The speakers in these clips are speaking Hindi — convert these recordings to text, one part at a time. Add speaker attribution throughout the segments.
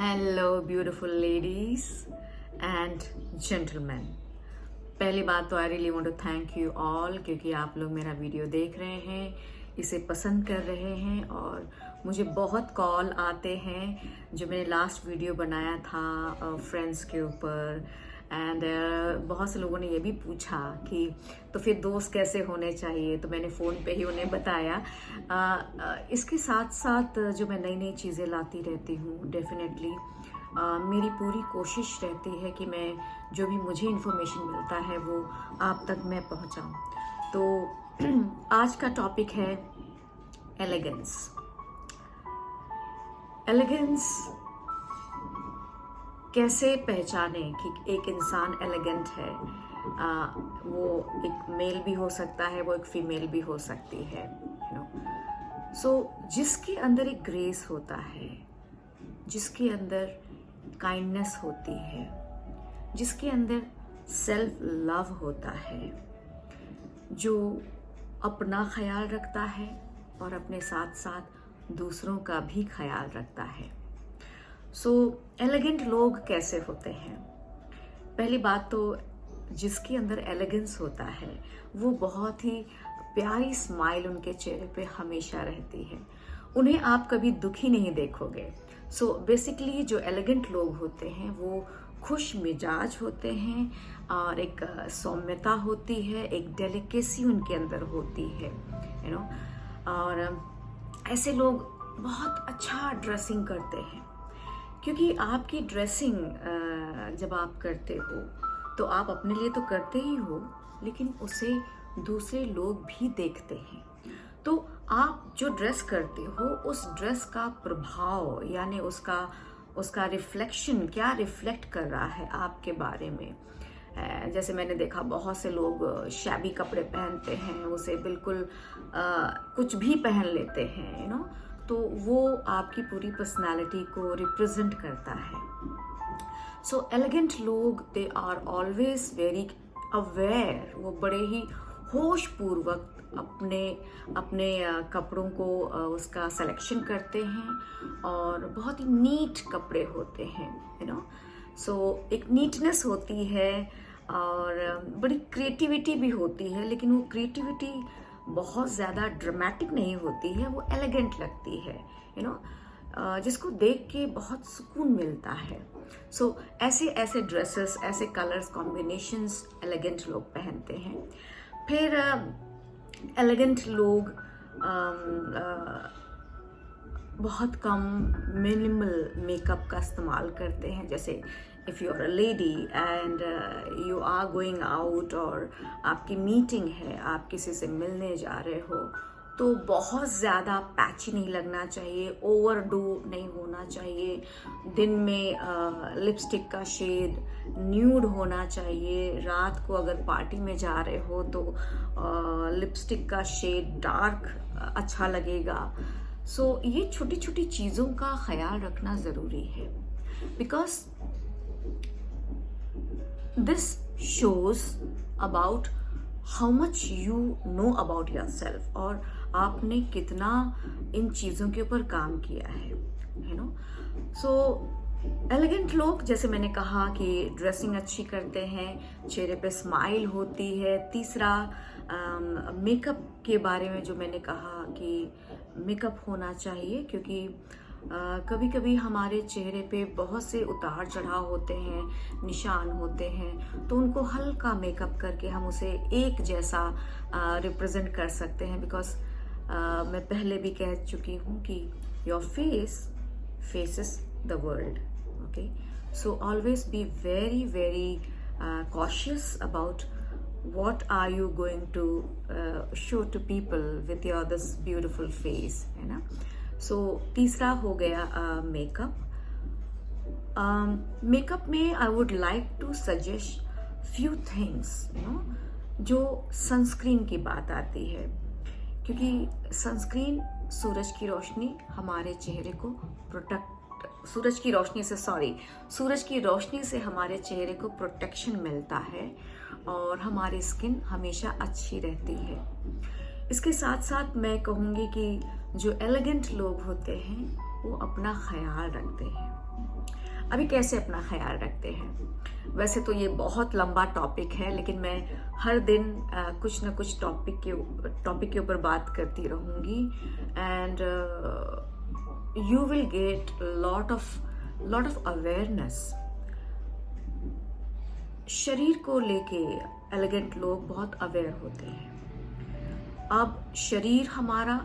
Speaker 1: Hello beautiful ladies and gentleman. पहली बात तो I really want to thank you all, क्योंकि आप लोग मेरा वीडियो देख रहे हैं, इसे पसंद कर रहे हैं और मुझे बहुत कॉल आते हैं। जो मैंने लास्ट वीडियो बनाया था फ्रेंड्स के ऊपर, एंड बहुत से लोगों ने ये भी पूछा कि तो फिर दोस्त कैसे होने चाहिए, तो मैंने फ़ोन पे ही उन्हें बताया। इसके साथ साथ जो मैं नई नई चीज़ें लाती रहती हूँ, डेफिनेटली मेरी पूरी कोशिश रहती है कि मैं जो भी मुझे इन्फॉर्मेशन मिलता है वो आप तक मैं पहुँचाऊँ। तो आज का टॉपिक है एलिगेंस। एलिगेंस कैसे पहचाने कि एक इंसान एलिगेंट है। वो एक मेल भी हो सकता है, वो एक फीमेल भी हो सकती है, सो जिसके अंदर एक ग्रेस होता है, जिसके अंदर काइंडनेस होती है, जिसके अंदर सेल्फ लव होता है, जो अपना ख्याल रखता है और अपने साथ साथ दूसरों का भी ख्याल रखता है। सो एलिगेंट लोग कैसे होते हैं? पहली बात तो जिसके अंदर एलिगेंस होता है वो बहुत ही प्यारी स्माइल उनके चेहरे पे हमेशा रहती है, उन्हें आप कभी दुखी नहीं देखोगे। सो बेसिकली जो एलिगेंट लोग होते हैं वो खुश मिजाज होते हैं और एक सौम्यता होती है, एक डेलिकेसी उनके अंदर होती है, और ऐसे लोग बहुत अच्छा ड्रेसिंग करते हैं, क्योंकि आपकी ड्रेसिंग जब आप करते हो तो आप अपने लिए तो करते ही हो, लेकिन उसे दूसरे लोग भी देखते हैं। तो आप जो ड्रेस करते हो उस ड्रेस का प्रभाव, यानी उसका रिफ्लेक्शन क्या रिफ्लेक्ट कर रहा है आपके बारे में। जैसे मैंने देखा बहुत से लोग शैबी कपड़े पहनते हैं, उसे बिल्कुल कुछ भी पहन लेते हैं, तो वो आपकी पूरी पर्सनालिटी को रिप्रेजेंट करता है। सो एलिगेंट लोग they are always very aware, वो बड़े ही होश पूर्वक अपने कपड़ों को उसका सिलेक्शन करते हैं और बहुत ही नीट कपड़े होते हैं, सो एक नीटनेस होती है और बड़ी क्रिएटिविटी भी होती है, लेकिन वो क्रिएटिविटी बहुत ज़्यादा ड्रामेटिक नहीं होती है, वो एलिगेंट लगती है, जिसको देख के बहुत सुकून मिलता है। सो ऐसे ड्रेसेस, ऐसे कलर्स कॉम्बिनेशंस एलिगेंट लोग पहनते हैं। फिर एलिगेंट लोग बहुत कम मिनिमल मेकअप का इस्तेमाल करते हैं। जैसे if you are a lady and you are going out और आपकी मीटिंग है, आप किसी से मिलने जा रहे हो, तो बहुत ज़्यादा पैची नहीं लगना चाहिए, ओवरडू नहीं होना चाहिए। दिन में लिपस्टिक का शेड न्यूड होना चाहिए। रात को अगर पार्टी में जा रहे हो तो लिपस्टिक का शेड डार्क अच्छा लगेगा। सो ये छोटी छोटी चीज़ों का ख्याल रखना ज़रूरी है, because this shows about how much you know about yourself, और आपने कितना इन चीज़ों के ऊपर काम किया है, सो एलिगेंट लोग, जैसे मैंने कहा कि ड्रेसिंग अच्छी करते हैं, चेहरे पे स्माइल होती है। तीसरा मेकअप के बारे में जो मैंने कहा कि मेकअप होना चाहिए, क्योंकि कभी कभी हमारे चेहरे पे बहुत से उतार चढ़ाव होते हैं, निशान होते हैं, तो उनको हल्का मेकअप करके हम उसे एक जैसा रिप्रेजेंट कर सकते हैं। बिकॉज मैं पहले भी कह चुकी हूँ कि your faces the world, okay. So always be very very cautious about what are you going to show to people with your this beautiful face, है ना। सो तीसरा हो गया मेकअप। मेकअप में I would like to suggest few things, जो सनस्क्रीन की बात आती है, क्योंकि सनस्क्रीन सूरज की रोशनी हमारे चेहरे को सूरज की रोशनी से हमारे चेहरे को प्रोटेक्शन मिलता है और हमारी स्किन हमेशा अच्छी रहती है। इसके साथ साथ मैं कहूँगी कि जो एलिगेंट लोग होते हैं वो अपना ख्याल रखते हैं। अभी कैसे अपना ख्याल रखते हैं? वैसे तो ये बहुत लंबा टॉपिक है, लेकिन मैं हर दिन कुछ ना कुछ टॉपिक के ऊपर बात करती रहूँगी, and you will get lot of awareness. शरीर को लेके एलिगेंट लोग बहुत अवेयर होते हैं। अब शरीर हमारा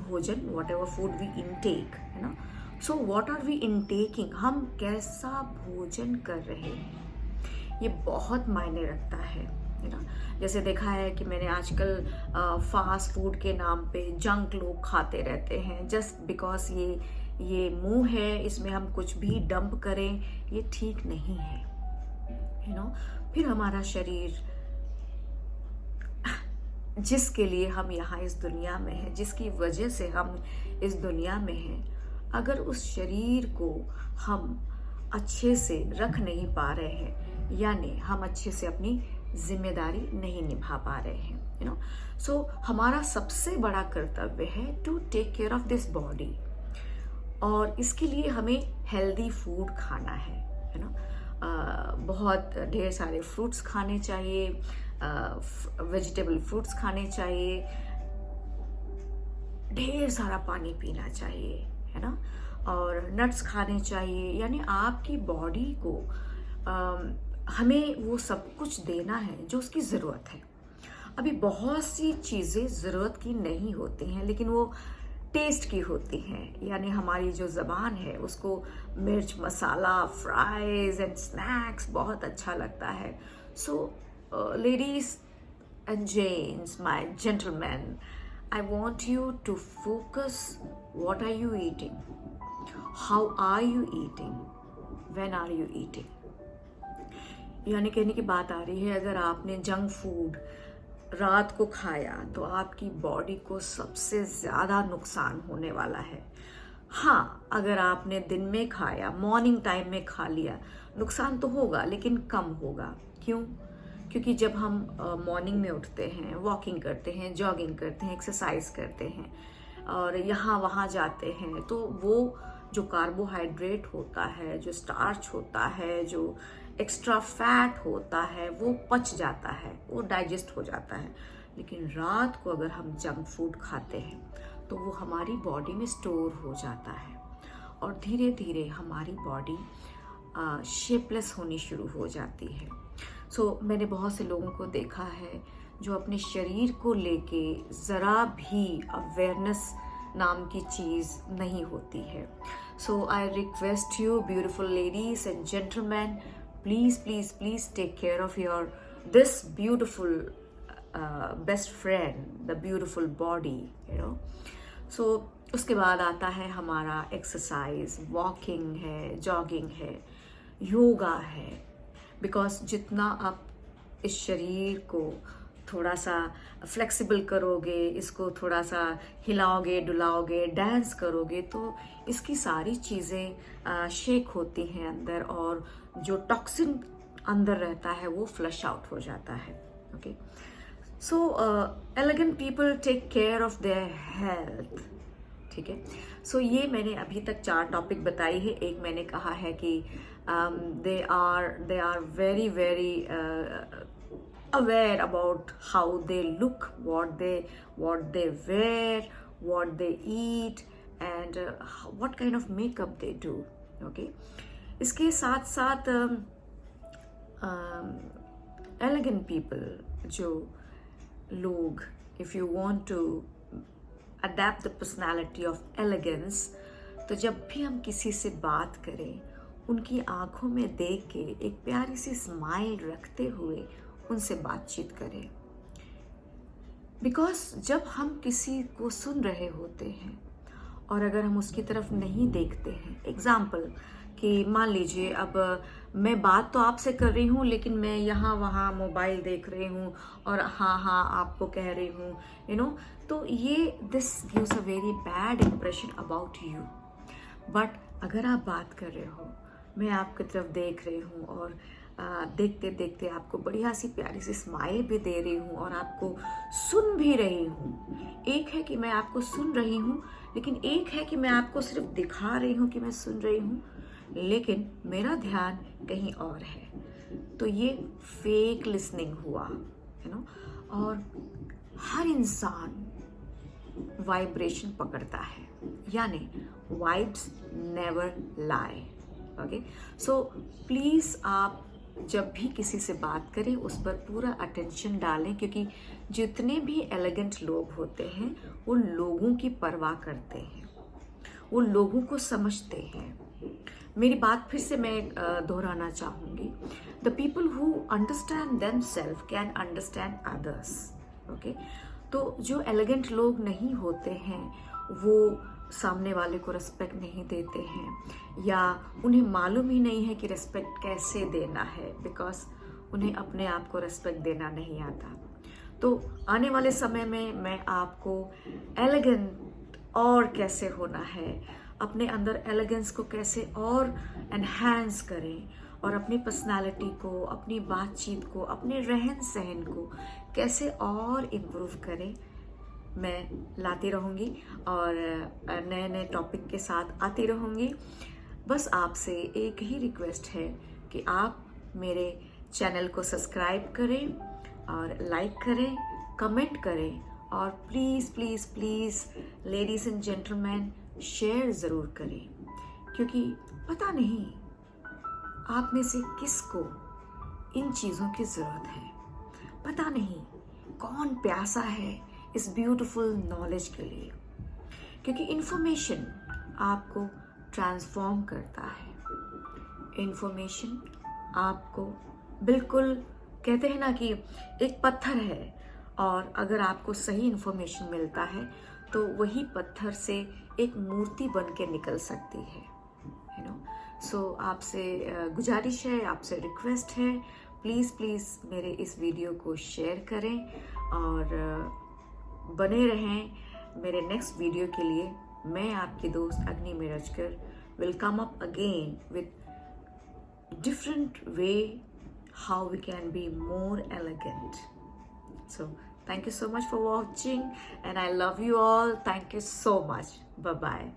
Speaker 1: भोजन, whatever food we intake, है ना, so what are we intaking, हम कैसा भोजन कर रहे हैं, ये बहुत मायने रखता है ना। जैसे देखा है कि मैंने आजकल फास्ट फूड के नाम पे जंक लोग खाते रहते हैं, जस्ट बिकॉज ये मुंह है, इसमें हम कुछ भी डंप करें, ये ठीक नहीं है, यू नो। फिर हमारा शरीर, जिसके लिए हम यहाँ इस दुनिया में हैं, जिसकी वजह से हम इस दुनिया में हैं, अगर उस शरीर को हम अच्छे से रख नहीं पा रहे हैं, यानी हम अच्छे से अपनी जिम्मेदारी नहीं निभा पा रहे हैं, यू नो, सो हमारा सबसे बड़ा कर्तव्य है to take care of this body, और इसके लिए हमें हेल्दी फूड खाना है ना। बहुत ढेर सारे फ्रूट्स खाने चाहिए, वेजिटेबल फ्रूट्स खाने चाहिए, ढेर सारा पानी पीना चाहिए, है ना, और नट्स खाने चाहिए। यानी आपकी बॉडी को हमें वो सब कुछ देना है जो उसकी ज़रूरत है। अभी बहुत सी चीज़ें ज़रूरत की नहीं होती हैं, लेकिन वो टेस्ट की होती हैं, यानी हमारी जो ज़बान है उसको मिर्च मसाला, फ्राइज़ एंड स्नैक्स बहुत अच्छा लगता है। सो ladies and gents, my gentlemen, I want you to focus, what are you eating, how are you eating, when are you eating। यानी कहने की बात आ रही है, अगर आपने जंक फूड रात को खाया तो आपकी बॉडी को सबसे ज़्यादा नुकसान होने वाला है। हाँ, अगर आपने दिन में खाया, मॉर्निंग टाइम में खा लिया, नुकसान तो होगा लेकिन कम होगा। क्यों? क्योंकि जब हम मॉर्निंग में उठते हैं, वॉकिंग करते हैं, जॉगिंग करते हैं, एक्सरसाइज करते हैं और यहाँ वहाँ जाते हैं, तो वो जो कार्बोहाइड्रेट होता है, जो स्टार्च होता है, जो एक्स्ट्रा फैट होता है, वो पच जाता है, वो डाइजेस्ट हो जाता है। लेकिन रात को अगर हम जंक फूड खाते हैं तो वो हमारी बॉडी में स्टोर हो जाता है और धीरे धीरे हमारी बॉडी शेपलेस होनी शुरू हो जाती है। मैंने बहुत से लोगों को देखा है जो अपने शरीर को लेके ज़रा भी अवेयरनेस नाम की चीज़ नहीं होती है। So I request you beautiful ladies and gentleman, please please please take care of your this beautiful best friend, the beautiful body, you know. So उसके बाद आता है हमारा एक्सरसाइज, वॉकिंग है, जॉगिंग है, योगा है। बिकॉज जितना आप इस शरीर को थोड़ा सा फ्लेक्सिबल करोगे, इसको थोड़ा सा हिलाओगे, डुलाओगे, डांस करोगे, तो इसकी सारी चीज़ें शेक होती हैं अंदर और जो टॉक्सिन अंदर रहता है वो फ्लश आउट हो जाता है। Okay, so elegant people take care of their health. ठीक है, सो ये मैंने अभी तक 4 टॉपिक बताई है। एक मैंने कहा है कि they are very very aware about how they look, what they wear, what they eat and what kind of makeup they do. Okay, इसके साथ साथ elegant people, जो लोग, if you want to adapt the personality of elegance, तो जब भी हम किसी से बात करें, उनकी आंखों में देख के एक प्यारी सी स्माइल रखते हुए उनसे बातचीत करें। बिकॉज जब हम किसी को सुन रहे होते हैं और अगर हम उसकी तरफ नहीं देखते हैं, एग्जाम्पल कि मान लीजिए अब मैं बात तो आपसे कर रही हूँ लेकिन मैं यहाँ वहाँ मोबाइल देख रही हूँ और हाँ हाँ आपको कह रही हूँ, यू नो, तो ये this gives a very bad impression about you. But अगर आप बात कर रहे हो, मैं आपकी तरफ देख रही हूँ और देखते देखते आपको बढ़िया सी प्यारी सी स्माइल भी दे रही हूँ और आपको सुन भी रही हूँ। एक है कि मैं आपको सुन रही हूँ लेकिन एक है कि मैं आपको सिर्फ दिखा रही हूँ कि मैं सुन रही हूँ, लेकिन मेरा ध्यान कहीं और है। तो ये फेक लिसनिंग हुआ, यू नो। और हर इंसान वाइब्रेशन पकड़ता है, यानी vibes never lie. Okay, so please आप जब भी किसी से बात करें उस पर पूरा अटेंशन डालें, क्योंकि जितने भी एलिगेंट लोग होते हैं वो लोगों की परवाह करते हैं, वो लोगों को समझते हैं। मेरी बात फिर से मैं दोहराना चाहूँगी, the people who understand them self can understand others. Okay, तो जो एलिगेंट लोग नहीं होते हैं वो सामने वाले को रिस्पेक्ट नहीं देते हैं, या उन्हें मालूम ही नहीं है कि रिस्पेक्ट कैसे देना है, बिकॉज उन्हें अपने आप को रिस्पेक्ट देना नहीं आता। तो आने वाले समय में मैं आपको एलिगेंट और कैसे होना है, अपने अंदर एलिगेंस को कैसे और एनहांस करें, और अपनी पर्सनालिटी को, अपनी बातचीत को, अपने रहन सहन को कैसे और इम्प्रूव करें, मैं लाती रहूँगी और नए नए टॉपिक के साथ आती रहूँगी। बस आपसे एक ही रिक्वेस्ट है कि आप मेरे चैनल को सब्सक्राइब करें और लाइक करें, कमेंट करें, और please please please ladies and gentleman share ज़रूर करें, क्योंकि पता नहीं आप में से किसको इन चीज़ों की ज़रूरत है। पता नहीं कौन प्यासा है इस ब्यूटीफुल नॉलेज के लिए, क्योंकि इन्फॉर्मेशन आपको ट्रांसफॉर्म करता है। इन्फॉर्मेशन आपको बिल्कुल, कहते हैं ना कि एक पत्थर है और अगर आपको सही इन्फॉर्मेशन मिलता है तो वही पत्थर से एक मूर्ति बन के निकल सकती है, यू नो। सो आपसे गुजारिश है, आपसे रिक्वेस्ट है, प्लीज़ प्लीज़ मेरे इस वीडियो को शेयर करें और बने रहें मेरे नेक्स्ट वीडियो के लिए। मैं आपकी दोस्त अग्नि Mirajkar will come up again with different way how we can be more elegant. So thank you so much for watching, and I love you all. Thank you so much. Bye bye.